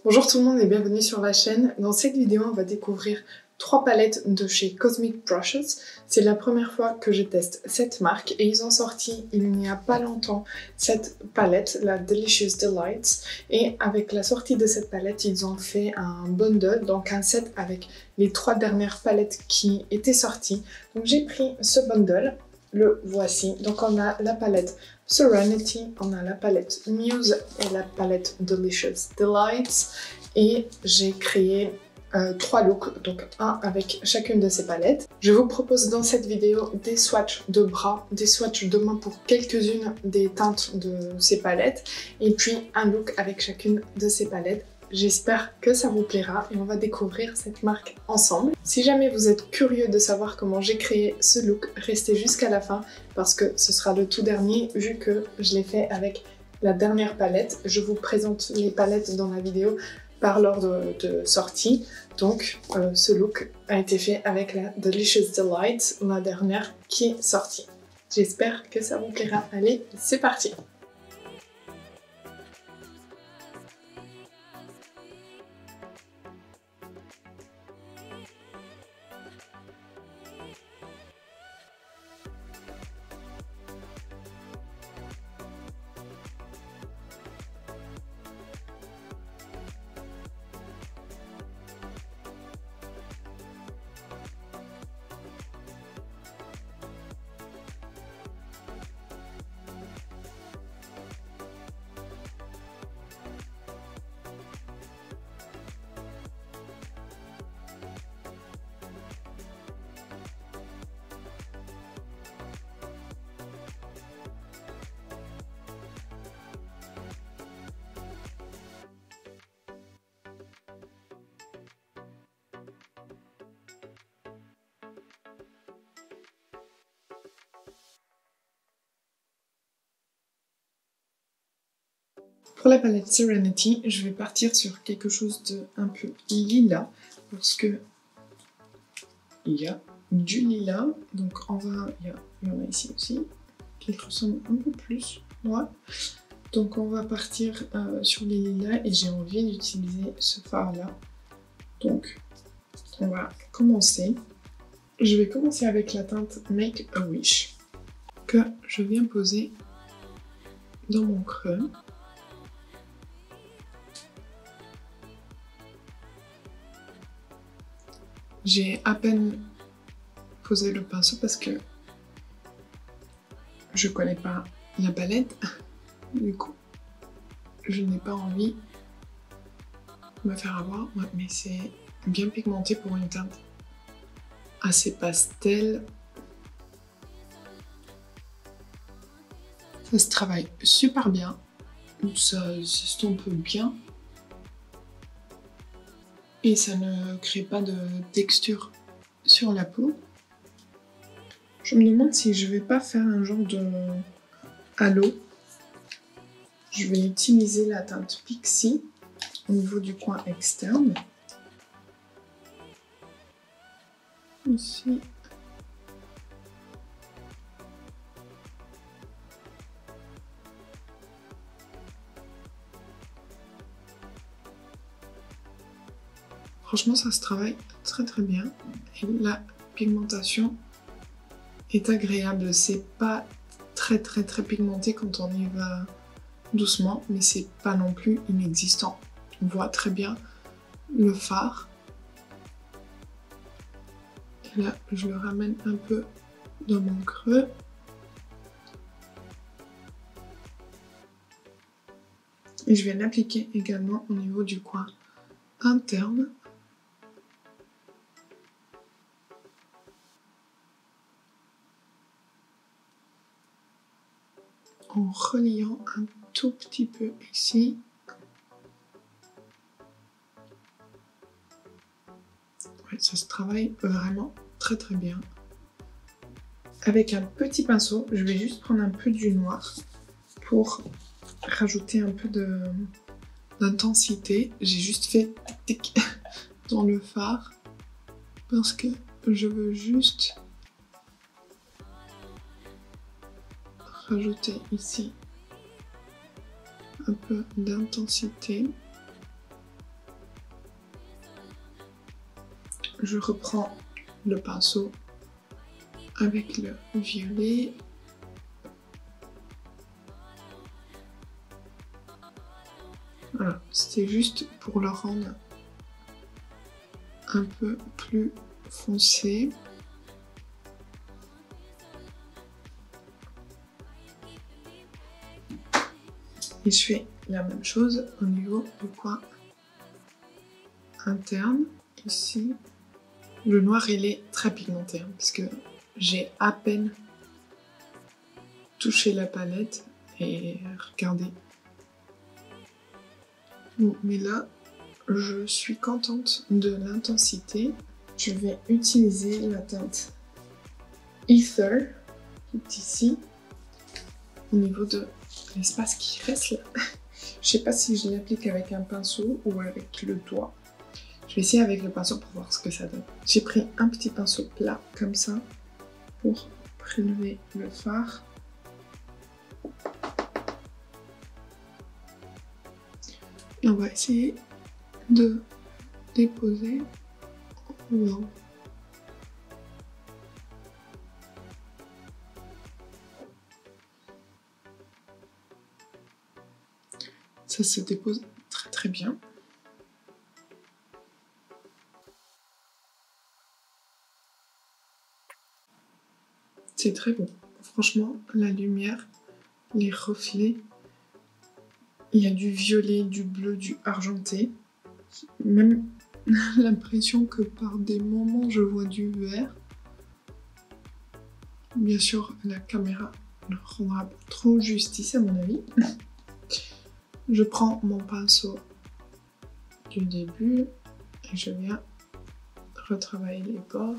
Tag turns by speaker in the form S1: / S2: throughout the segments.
S1: Bonjour tout le monde et bienvenue sur la chaîne. Dans cette vidéo, on va découvrir 3 palettes de chez Cosmic Brushes. C'est la première fois que je teste cette marque et ils ont sorti il n'y a pas longtemps cette palette, la Delicious Delights. Et avec la sortie de cette palette, ils ont fait un bundle, donc un set avec les 3 dernières palettes qui étaient sorties. Donc j'ai pris ce bundle, le voici. Donc on a la palette Serenity, on a la palette Muse et la palette Delicious Delights. Et j'ai créé 3 looks, donc un avec chacune de ces palettes. Je vous propose dans cette vidéo des swatchs de bras, des swatchs de mains pour quelques-unes des teintes de ces palettes, et puis un look avec chacune de ces palettes. J'espère que ça vous plaira et on va découvrir cette marque ensemble. Si jamais vous êtes curieux de savoir comment j'ai créé ce look, restez jusqu'à la fin parce que ce sera le tout dernier vu que je l'ai fait avec la dernière palette. Je vous présente les palettes dans la vidéo par l'ordre de sortie. Donc ce look a été fait avec la Delicious Delights, la dernière qui est sortie. J'espère que ça vous plaira. Allez, c'est parti! Pour la palette Serenity, je vais partir sur quelque chose de un peu lilas parce que il y a du lilas, donc il y en a ici aussi qui ressemble un peu plus, ouais. Donc on va partir sur les lilas et j'ai envie d'utiliser ce fard là. Donc on va commencer. Je vais commencer avec la teinte Make a Wish que je viens poser dans mon creux. J'ai à peine posé le pinceau parce que je connais pas la palette, du coup je n'ai pas envie de me faire avoir, ouais, mais c'est bien pigmenté pour une teinte assez pastel. Ça se travaille super bien, ça s'estompe bien. Et ça ne crée pas de texture sur la peau. Je me demande si je vais pas faire un genre de halo. Je vais utiliser la teinte Pixie au niveau du coin externe. Ici. Franchement, ça se travaille très très bien et la pigmentation est agréable. C'est pas très pigmenté quand on y va doucement, mais c'est pas non plus inexistant. On voit très bien le fard. Et là, je le ramène un peu dans mon creux. Et je vais l'appliquer également au niveau du coin interne. En reliant un tout petit peu ici. Ouais, ça se travaille vraiment très bien. Avec un petit pinceau, je vais juste prendre un peu du noir pour rajouter un peu d'intensité. J'ai juste fait tic dans le fard parce que je veux juste rajouter ici un peu d'intensité. je reprends le pinceau avec le violet. Voilà, c'était juste pour le rendre un peu plus foncé. Et je fais la même chose au niveau du coin interne. Ici, le noir il est très pigmenté hein, parce que j'ai à peine touché la palette et regardez. Bon, mais là, je suis contente de l'intensité. Je vais utiliser la teinte Ether qui est ici au niveau de l'espace qui reste là. Je sais pas si je l'applique avec un pinceau ou avec le doigt. Je vais essayer avec le pinceau pour voir ce que ça donne. J'ai pris un petit pinceau plat comme ça pour prélever le fard. Et on va essayer de déposer en haut. Ça se dépose très très bien. C'est très beau. Franchement, la lumière, les reflets, il y a du violet, du bleu, du argenté. Même l'impression que par des moments je vois du vert. Bien sûr, la caméra ne rendra pas trop justice à mon avis. Je prends mon pinceau du début et je viens retravailler les bords.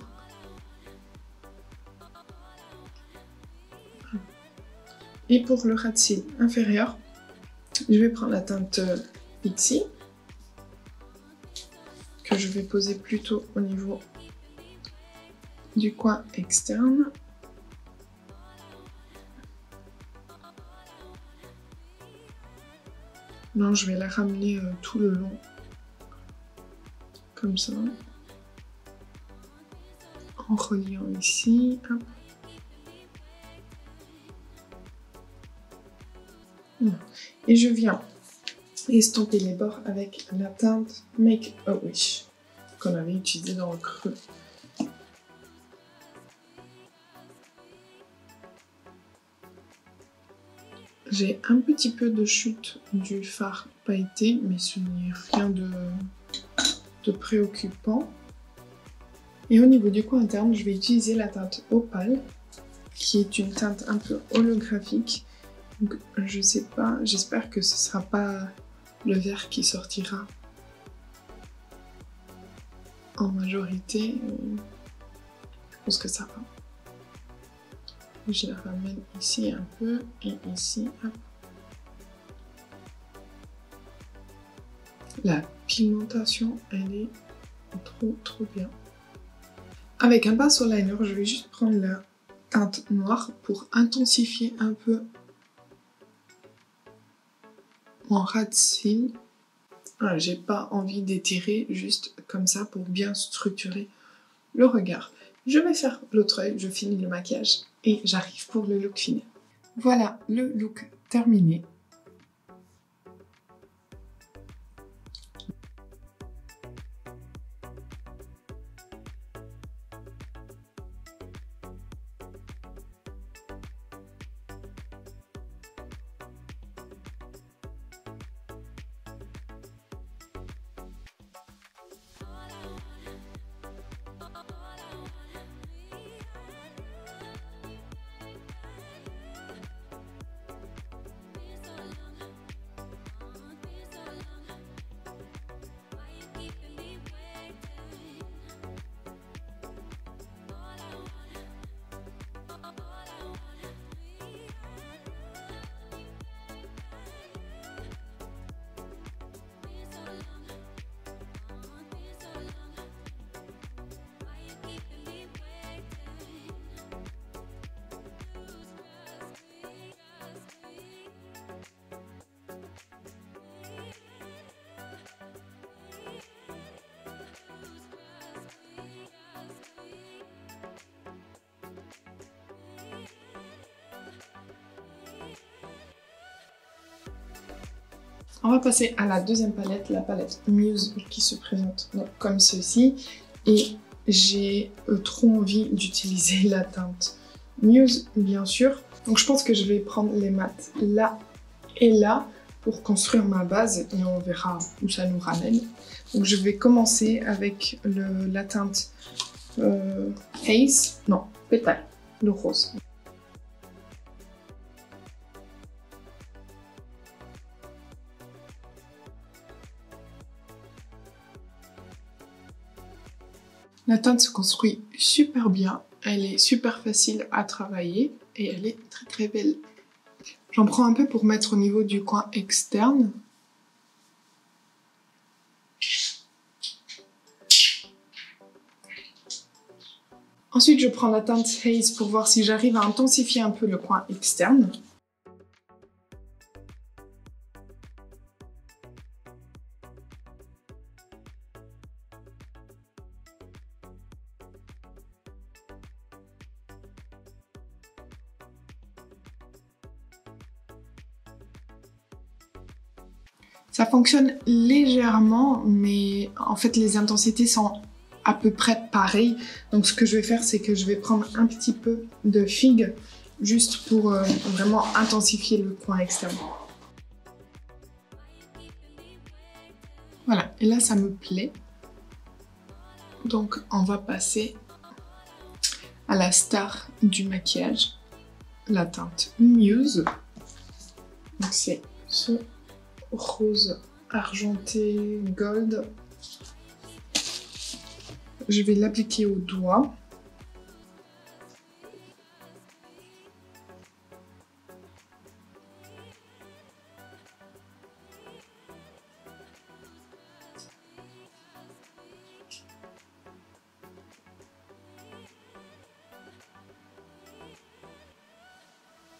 S1: Et pour le ras de cils inférieur, je vais prendre la teinte Pixie que je vais poser plutôt au niveau du coin externe. Non, je vais la ramener tout le long, comme ça, en reliant ici. Hop. Et je viens estomper les bords avec la teinte Make a Wish qu'on avait utilisée dans le creux. J'ai un petit peu de chute du fard pailleté, mais ce n'est rien de préoccupant. Et au niveau du coin interne, je vais utiliser la teinte Opale, qui est une teinte un peu holographique. Donc, je sais pas, j'espère que ce sera pas le vert qui sortira en majorité. Je pense que ça va. Je la ramène ici un peu et ici. Hop. La pigmentation, elle est trop bien. Avec un pinceau liner, je vais juste prendre la teinte noire pour intensifier un peu mon ras de cils. Voilà, j'ai pas envie d'étirer, juste comme ça pour bien structurer le regard. Je vais faire l'autre œil, je finis le maquillage et j'arrive pour le look final. Voilà le look terminé. On va passer à la deuxième palette, la palette Muse qui se présente donc comme ceci. Et j'ai trop envie d'utiliser la teinte Muse, bien sûr. Donc je pense que je vais prendre les mats là et là pour construire ma base et on verra où ça nous ramène. Donc je vais commencer avec la teinte Haze, non, Pétale, le rose. La teinte se construit super bien, elle est super facile à travailler et elle est très très belle. J'en prends un peu pour mettre au niveau du coin externe. Ensuite, je prends la teinte Haze pour voir si j'arrive à intensifier un peu le coin externe. Ça fonctionne légèrement, mais en fait les intensités sont à peu près pareilles. Donc ce que je vais faire, c'est que je vais prendre un petit peu de figue, juste pour vraiment intensifier le coin externe. Voilà, et là ça me plaît. Donc on va passer à la star du maquillage, la teinte Muse. Donc c'est ce rose argenté gold. Je vais l'appliquer au doigt.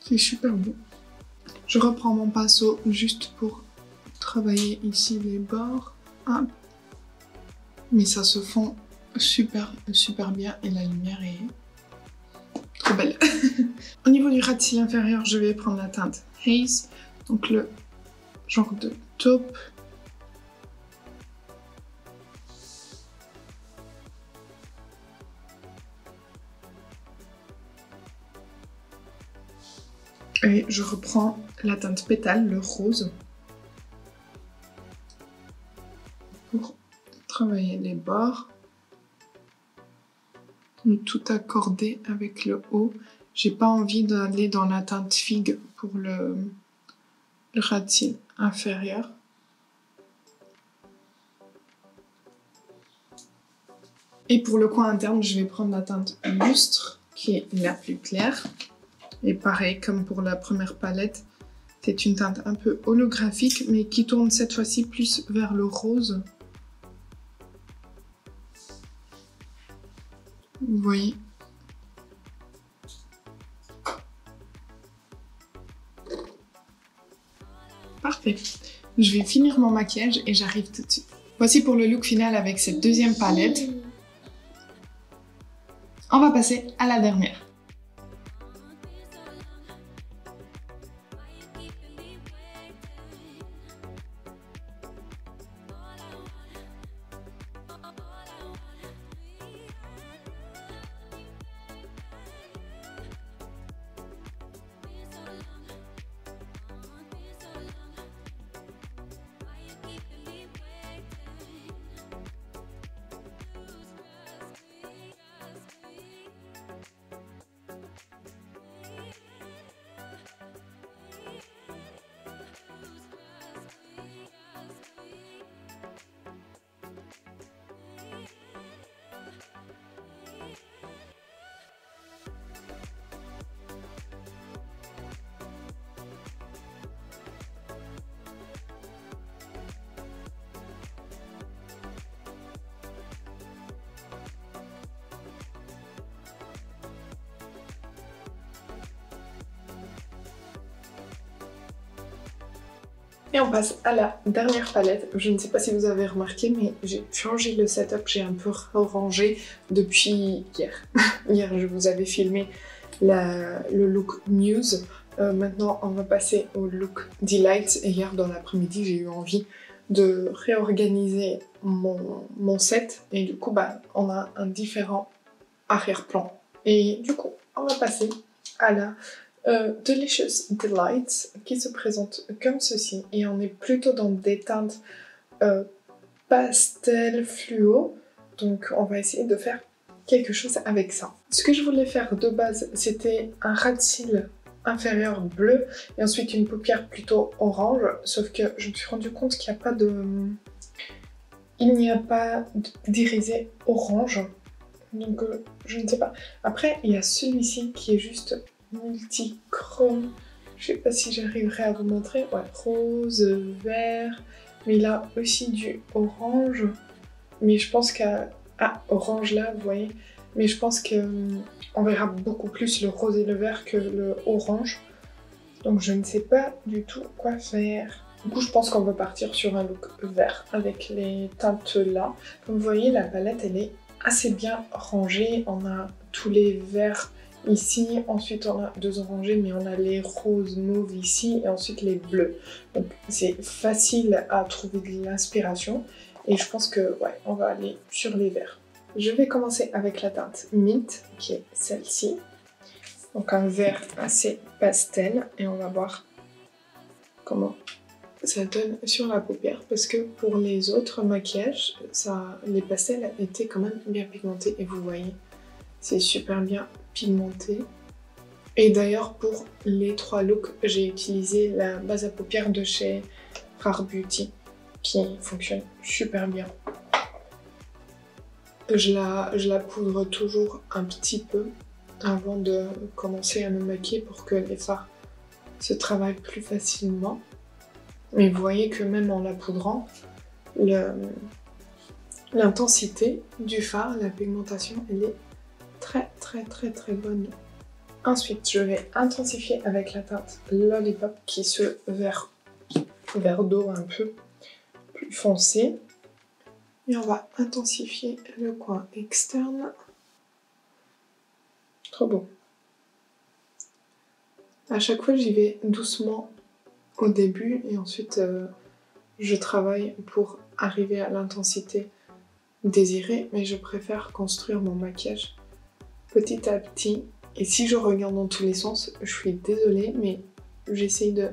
S1: C'est super beau. Je reprends mon pinceau juste pour travailler ici les bords. Hop. Mais ça se fond super bien et la lumière est trop belle. Au niveau du ras de cils inférieur, je vais prendre la teinte Haze, donc le genre de taupe. Et je reprends la teinte Pétale, le rose, pour travailler les bords. Tout accorder avec le haut. J'ai pas envie d'aller dans la teinte figue pour le ras de cils inférieur. Et pour le coin interne, je vais prendre la teinte Lustre, qui est la plus claire. Et pareil, comme pour la première palette, c'est une teinte un peu holographique, mais qui tourne cette fois-ci plus vers le rose. Vous voyez? Parfait. Je vais finir mon maquillage et j'arrive tout de suite. Voici pour le look final avec cette deuxième palette. On va passer à la dernière. Et on passe à la dernière palette. Je ne sais pas si vous avez remarqué, mais j'ai changé le setup, j'ai un peu rangé depuis hier. Hier, je vous avais filmé le look Muse. Maintenant, on va passer au look Delight. Et hier, dans l'après-midi, j'ai eu envie de réorganiser mon set. Et du coup, on a un différent arrière-plan. Et du coup, on va passer à la Delicious Delight qui se présente comme ceci. Et on est plutôt dans des teintes pastel fluo. Donc, on va essayer de faire quelque chose avec ça. Ce que je voulais faire de base, c'était un ras de cils inférieur bleu et ensuite une paupière plutôt orange, sauf que je me suis rendu compte qu'il n'y a pas d'irisé orange, donc je ne sais pas. Après, il y a celui-ci qui est juste multichrome. Je sais pas si j'arriverai à vous montrer. Ouais, rose, vert, mais il a aussi du orange. Mais je pense qu'à... Ah, orange là, vous voyez. Mais je pense qu'on verra beaucoup plus le rose et le vert que le orange. Donc je ne sais pas du tout quoi faire. Du coup, je pense qu'on va partir sur un look vert avec les teintes là. Comme vous voyez, la palette, elle est assez bien rangée. On a tous les verts ici. Ensuite, on a deux orangés, mais on a les roses mauves ici. Et ensuite, les bleus. Donc c'est facile à trouver de l'inspiration. Et je pense que, ouais, on va aller sur les verts. Je vais commencer avec la teinte Mint, qui est celle-ci. Donc un vert assez pastel. Et on va voir comment ça donne sur la paupière. Parce que pour les autres maquillages, les pastels étaient quand même bien pigmentés. Et vous voyez, c'est super bien pigmenté. Et d'ailleurs, pour les trois looks, j'ai utilisé la base à paupières de chez Rare Beauty, qui fonctionne super bien. Je la poudre toujours un petit peu avant de commencer à me maquiller pour que les fards se travaillent plus facilement. Mais vous voyez que même en la poudrant, l'intensité du fard, la pigmentation, elle est très bonne. Ensuite, je vais intensifier avec la teinte Lollipop qui est ce vert d'eau un peu plus foncé. Et on va intensifier le coin externe. Trop beau. À chaque fois, j'y vais doucement au début et ensuite, je travaille pour arriver à l'intensité désirée. Mais je préfère construire mon maquillage petit à petit. Et si je regarde dans tous les sens, je suis désolée, mais j'essaye de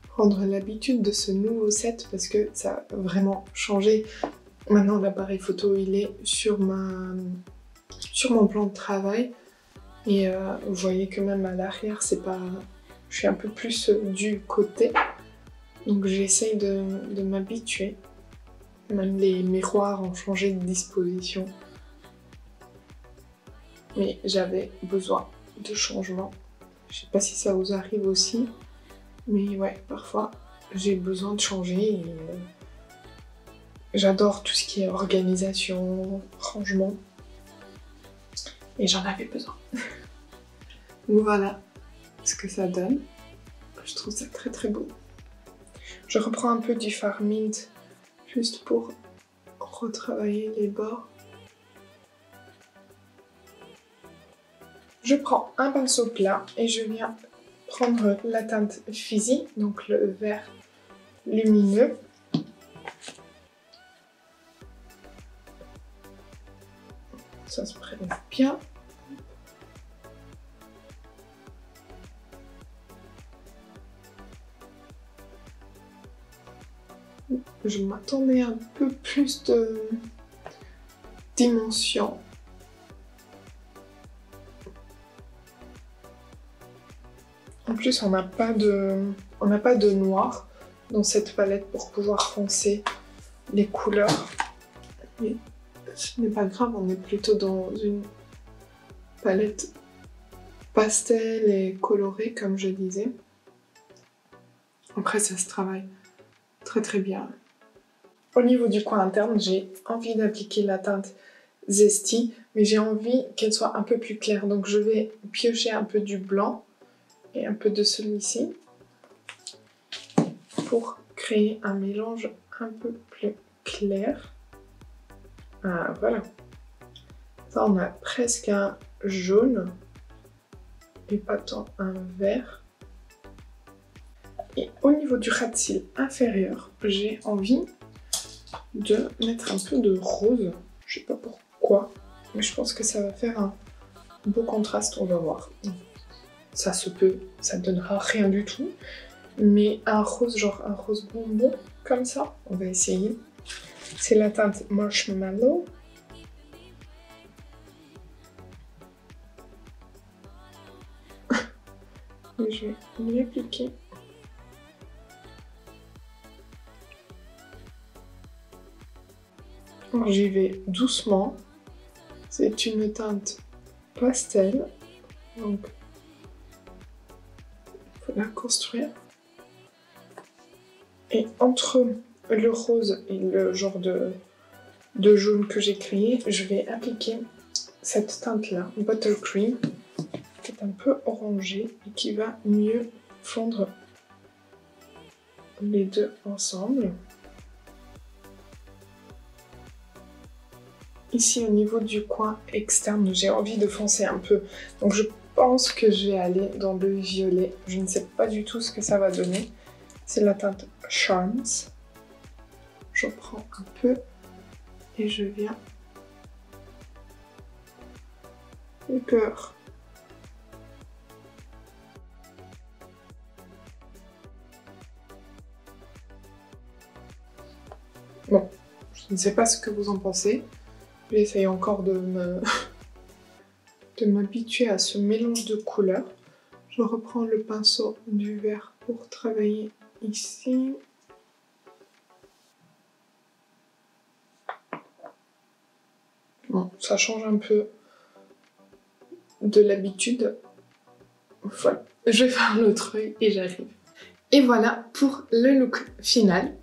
S1: prendre l'habitude de ce nouveau set parce que ça a vraiment changé. Maintenant, l'appareil photo, il est sur mon plan de travail. Et vous voyez que même à l'arrière, je suis un peu plus du côté. Donc j'essaye de m'habituer. Même les miroirs ont changé de disposition. Mais j'avais besoin de changement. Je sais pas si ça vous arrive aussi. Mais ouais, parfois, j'ai besoin de changer. Et, j'adore tout ce qui est organisation, rangement. Et j'en avais besoin. Voilà ce que ça donne. Je trouve ça très beau. Je reprends un peu du fard Mint juste pour retravailler les bords. Je prends un pinceau plat et je viens prendre la teinte Fizzy, donc le vert lumineux. Ça se présente bien. Je m'attendais à un peu plus de dimension. En plus, on n'a pas de noir dans cette palette pour pouvoir foncer les couleurs. Mais ce n'est pas grave, on est plutôt dans une palette pastel et colorée, comme je disais. Après, ça se travaille très bien. Au niveau du coin interne, j'ai envie d'appliquer la teinte Zesty, mais j'ai envie qu'elle soit un peu plus claire. Donc je vais piocher un peu du blanc et un peu de celui-ci pour créer un mélange un peu plus clair. Ah, voilà. Ça, on a presque un jaune et pas tant un vert. Et au niveau du ras de cils inférieur, j'ai envie de mettre un peu de rose. Je sais pas pourquoi, mais je pense que ça va faire un beau contraste, on va voir. Ça se peut, ça ne donnera rien du tout, mais un rose, genre un rose bonbon, comme ça, on va essayer. C'est la teinte Marshmallow. Et je vais lui appliquer. J'y vais doucement. C'est une teinte pastel, donc il faut la construire. Et entre le rose et le genre de jaune que j'ai créé, je vais appliquer cette teinte-là, Buttercream, qui est un peu orangée et qui va mieux fondre les deux ensemble. Ici, au niveau du coin externe, j'ai envie de foncer un peu. Donc je pense que je vais aller dans le violet. Je ne sais pas du tout ce que ça va donner. C'est la teinte Charms. Je prends un peu et je viens le cœur. Bon, je ne sais pas ce que vous en pensez. J'essaye encore de m'habituer à ce mélange de couleurs. Je reprends le pinceau du vert pour travailler ici. Bon, ça change un peu de l'habitude. Voilà, je vais faire l'autre œil et j'arrive. Et voilà pour le look final.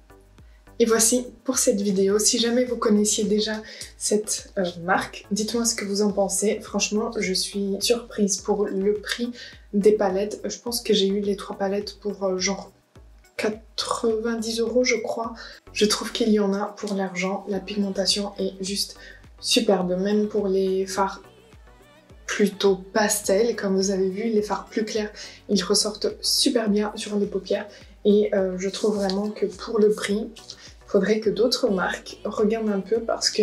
S1: Et voici pour cette vidéo. Si jamais vous connaissiez déjà cette marque, dites-moi ce que vous en pensez. Franchement, je suis surprise pour le prix des palettes. Je pense que j'ai eu les 3 palettes pour genre 90 €, je crois. Je trouve qu'il y en a pour l'argent. La pigmentation est juste superbe. Même pour les fards plutôt pastel, comme vous avez vu, les fards plus clairs, ils ressortent super bien sur les paupières. Et je trouve vraiment que pour le prix, il faudrait que d'autres marques regardent un peu parce que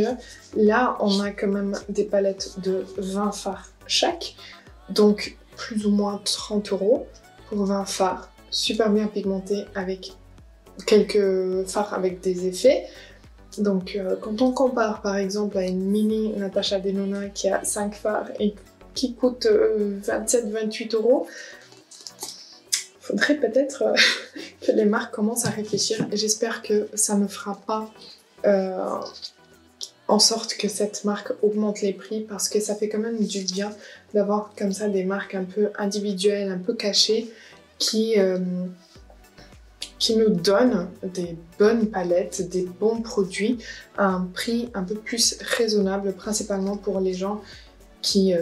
S1: là, on a quand même des palettes de 20 fards chaque. Donc plus ou moins 30 € pour 20 fards, super bien pigmentés avec quelques fards avec des effets. Donc quand on compare par exemple à une mini Natasha Denona qui a 5 fards et qui coûte 27-28 €, faudrait peut-être que les marques commencent à réfléchir et j'espère que ça ne fera pas en sorte que cette marque augmente les prix parce que ça fait quand même du bien d'avoir comme ça des marques un peu individuelles, un peu cachées qui nous donnent des bonnes palettes, des bons produits à un prix un peu plus raisonnable, principalement pour les gens qui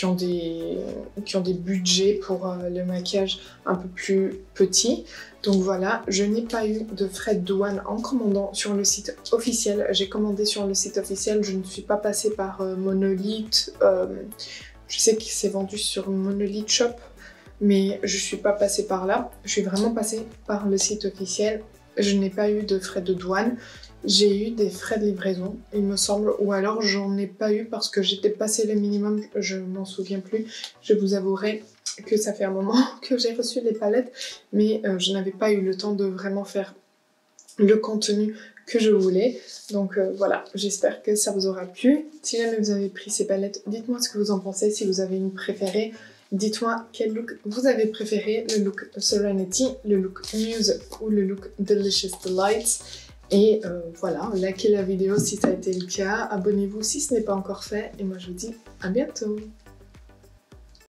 S1: ont des budgets pour le maquillage un peu plus petits. Donc voilà, je n'ai pas eu de frais de douane en commandant sur le site officiel. J'ai commandé sur le site officiel, je ne suis pas passée par Monolith. Je sais que c'est vendu sur Monolith Shop, mais je ne suis pas passée par là. Je suis vraiment passée par le site officiel. Je n'ai pas eu de frais de douane. J'ai eu des frais de livraison, il me semble, ou alors j'en ai pas eu parce que j'étais passé le minimum, je m'en souviens plus. Je vous avouerai que ça fait un moment que j'ai reçu les palettes, mais je n'avais pas eu le temps de vraiment faire le contenu que je voulais. Donc voilà, j'espère que ça vous aura plu. Si jamais vous avez pris ces palettes, dites-moi ce que vous en pensez, si vous avez une préférée. Dites-moi quel look vous avez préféré, le look Serenity, le look Muse ou le look Delicious Delights. Et voilà, likez la vidéo si ça a été le cas, abonnez-vous si ce n'est pas encore fait, et moi je vous dis à bientôt.